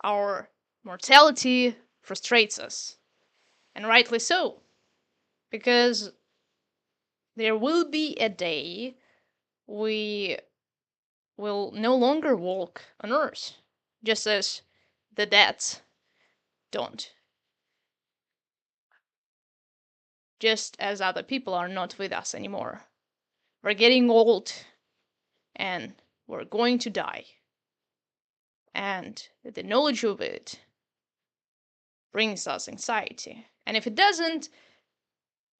Our mortality frustrates us, and rightly so, because there will be a day we will no longer walk on Earth, just as the dead don't, just as other people are not with us anymore. We're getting old and we're going to die. And the knowledge of it brings us anxiety. And if it doesn't,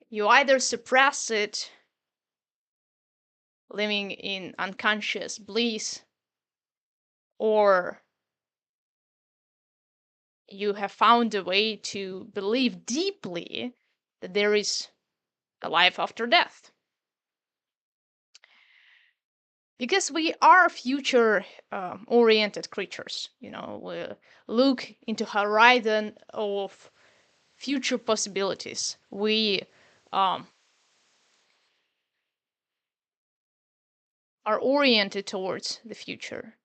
you either suppress it, living in unconscious bliss, or you have found a way to believe deeply that there is a life after death. Because we are future oriented creatures, we look into horizon of future possibilities. We um, are oriented towards the future,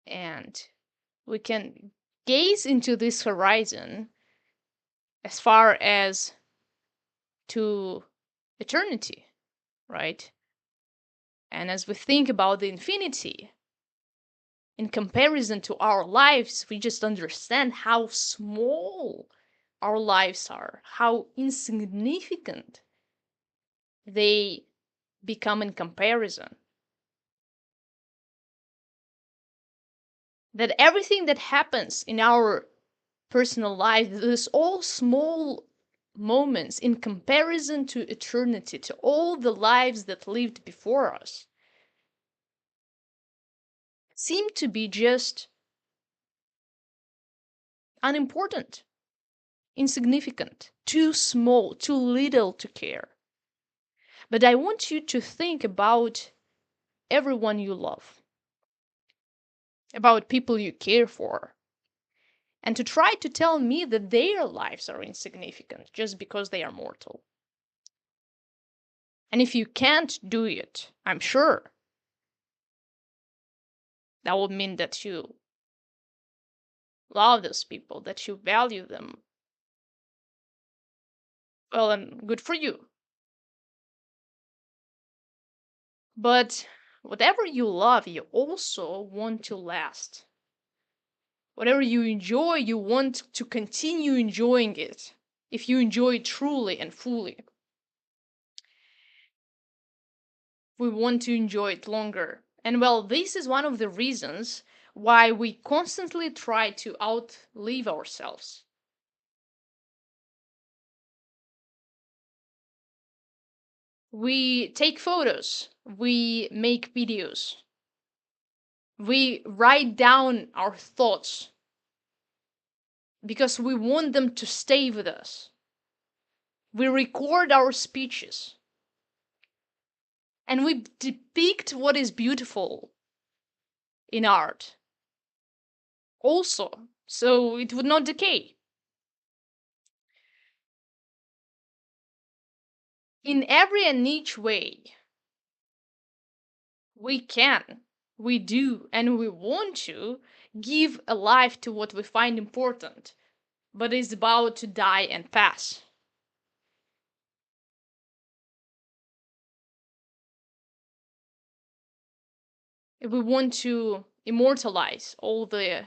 and we can gaze into this horizon as far as to eternity, right? And as we think about the infinity in comparison to our lives, we just understand how small our lives are, how insignificant they become in comparison. That everything that happens in our personal life, these all small moments in comparison to eternity, to all the lives that lived before us, seem to be just unimportant, insignificant, too small, too little to care. But I want you to think about everyone you love, about people you care for, and to try to tell me that their lives are insignificant just because they are mortal. And if you can't do it, I'm sure that would mean that you love those people, that you value them. Well, and good for you. But whatever you love, you also want to last. Whatever you enjoy, you want to continue enjoying it if you enjoy it truly and fully. We want to enjoy it longer. And well, this is one of the reasons why we constantly try to outlive ourselves. We take photos, we make videos, we write down our thoughts because we want them to stay with us. We record our speeches and we depict what is beautiful in art also, so it would not decay. In every and each way, we can, we do, and we want to give a life to what we find important, but is about to die and pass. If we want to immortalize all the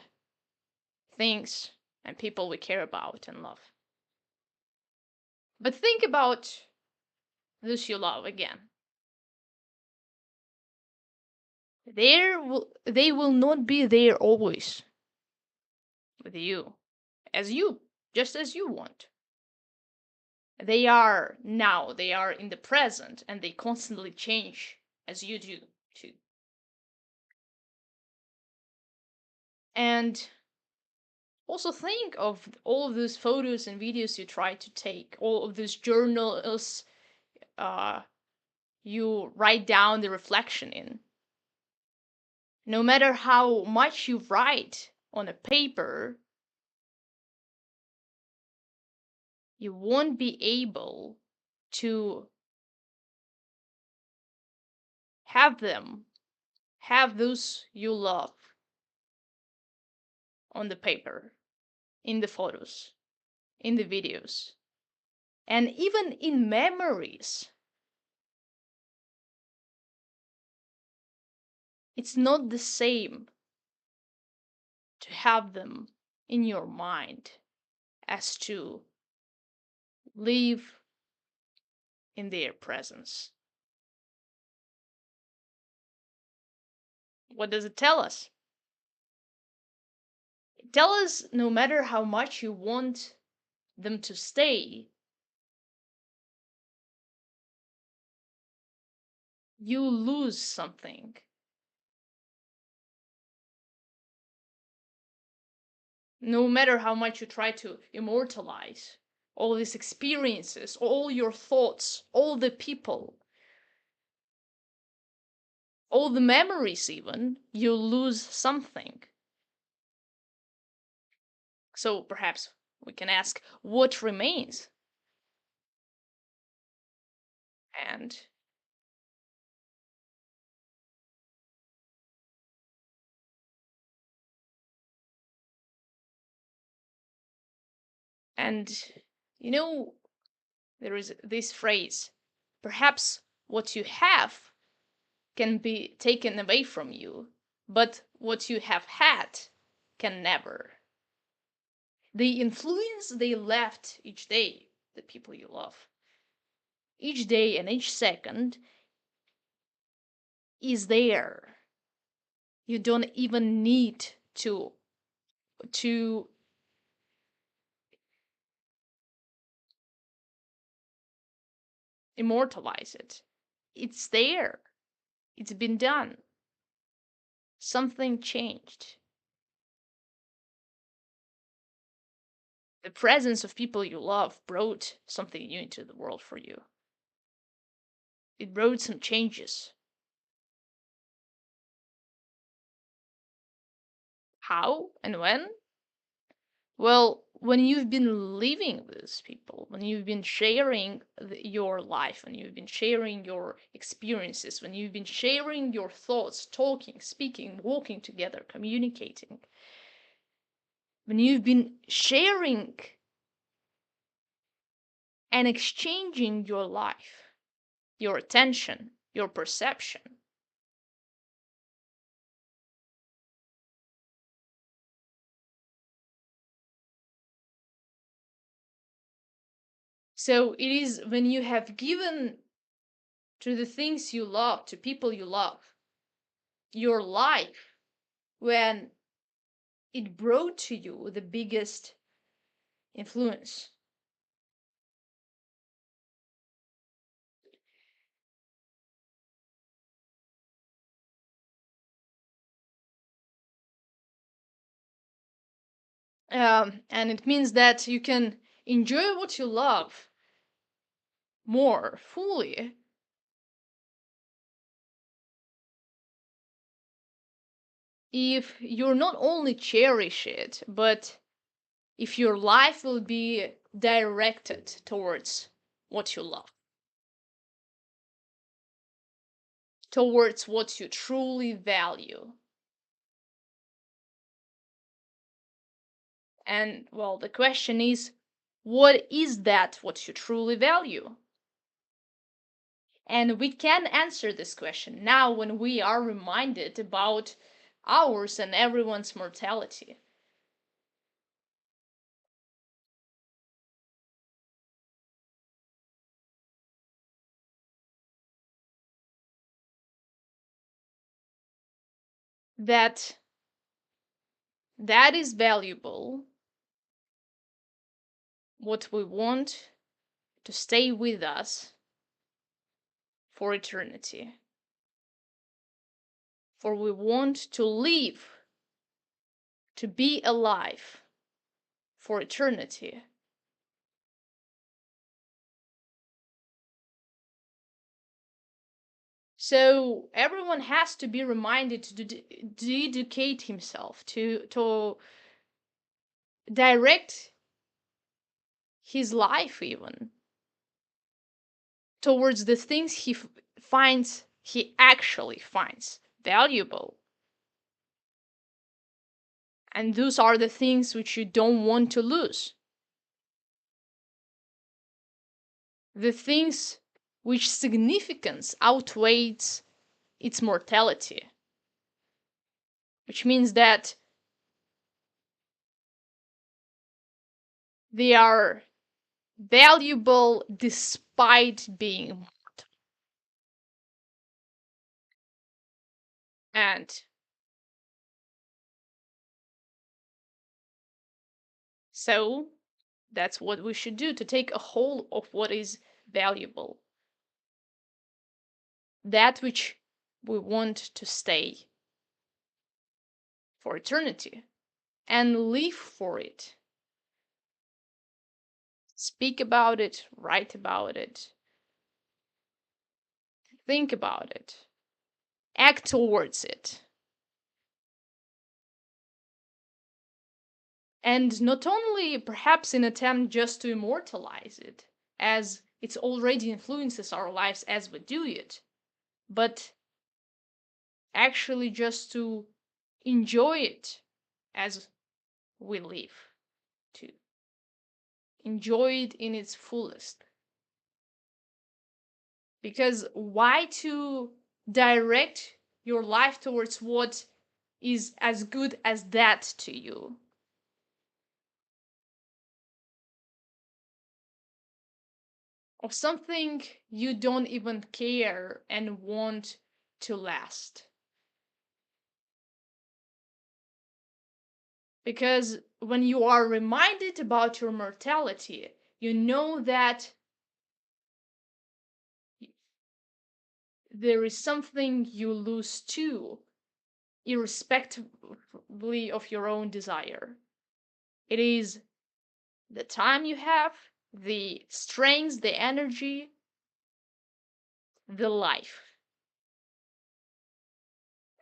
things and people we care about and love. But think about those you love again. They will not be there always with you, as you, just as you want. They are now, they are in the present, and they constantly change as you do too. And also think of all of those photos and videos you try to take, all of those journals you write down the reflection in. No matter how much you write on a paper, you won't be able to have them, have those you love on the paper, in the photos, in the videos, and even in memories. It's not the same to have them in your mind as to live in their presence. What does it tell us? It tells us no matter how much you want them to stay, you lose something. No matter how much you try to immortalize all these experiences, all your thoughts, all the people, all the memories, even, you lose something. So perhaps we can ask, what remains? And and you know, there is this phrase, perhaps what you have can be taken away from you, but what you have had can never. The influence they left each day, the people you love, each day and each second is there. You don't even need to immortalize it. It's there. It's been done. Something changed. The presence of people you love brought something new into the world for you. It brought some changes. How and when? Well, when you've been living with these people, when you've been sharing your life, when you've been sharing your experiences, when you've been sharing your thoughts, talking, speaking, walking together, communicating, when you've been sharing and exchanging your life, your attention, your perception. So it is when you have given to the things you love, to people you love, your life, when it brought to you the biggest influence. And it means that you can enjoy what you love more fully if you're not only cherish it, but if your life will be directed towards what you love, towards what you truly value. And well, the question is, what is that what you truly value? And we can answer this question now when we are reminded about ours and everyone's mortality. That is valuable, what we want to stay with us for eternity. For we want to live, to be alive for eternity. So everyone has to be reminded to dedicate himself, to direct his life even towards the things he actually finds valuable. And those are the things which you don't want to lose. The things which significance outweighs its mortality, which means that they are valuable despite being mortal. And so that's what we should do, to take a hold of what is valuable, that which we want to stay for eternity, and live for it. Speak about it, write about it, think about it, act towards it. And not only perhaps in attempt just to immortalize it, as it already influences our lives as we do it, but actually just to enjoy it as we live, to enjoy it in its fullest. Because why to direct your life towards what is as good as that to you? Of something you don't even care and want to last. Because when you are reminded about your mortality, you know that there is something you lose too, irrespectively of your own desire. It is the time you have, the strength, the energy, the life.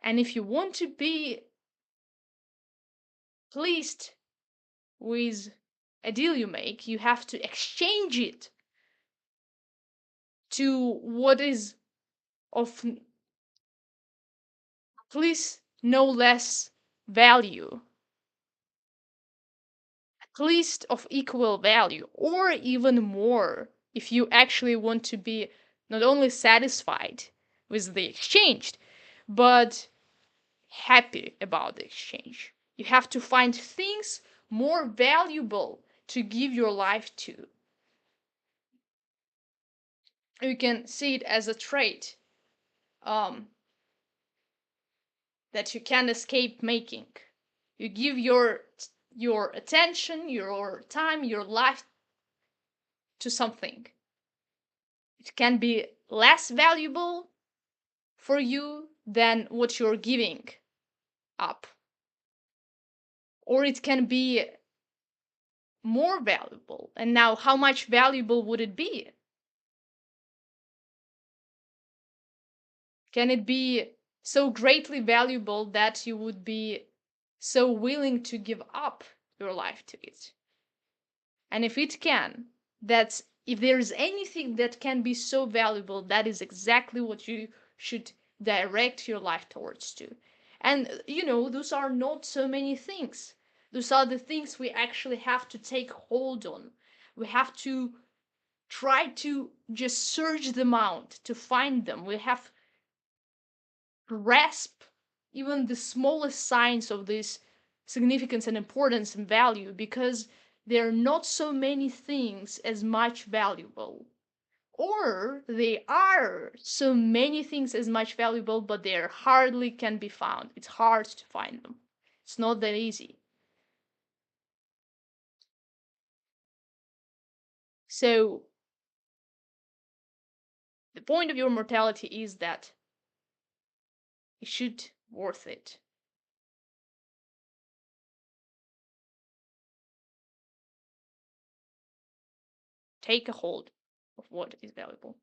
And if you want to be pleased with a deal you make, you have to exchange it to what is of least no less value, at least of equal value, or even more, if you actually want to be not only satisfied with the exchange, but happy about the exchange. You have to find things more valuable to give your life to. You can see it as a trait that you can't escape making. You give your attention, your time, your life to something. It can be less valuable for you than what you're giving up. Or it can be more valuable. And now, how much valuable would it be? Can it be so greatly valuable that you would be so willing to give up your life to it? And if it can, that's if there's anything that can be so valuable, that is exactly what you should direct your life towards to. And those are not so many things. Those are the things we actually have to take hold on. We have to try to just search them out to find them. We have grasp even the smallest signs of this significance and importance and value, because there are not so many things as much valuable, or they are so many things as much valuable, but they hardly can be found. It's hard to find them. It's not that easy. So the point of your mortality is that it should worth it. Take a hold of what is valuable.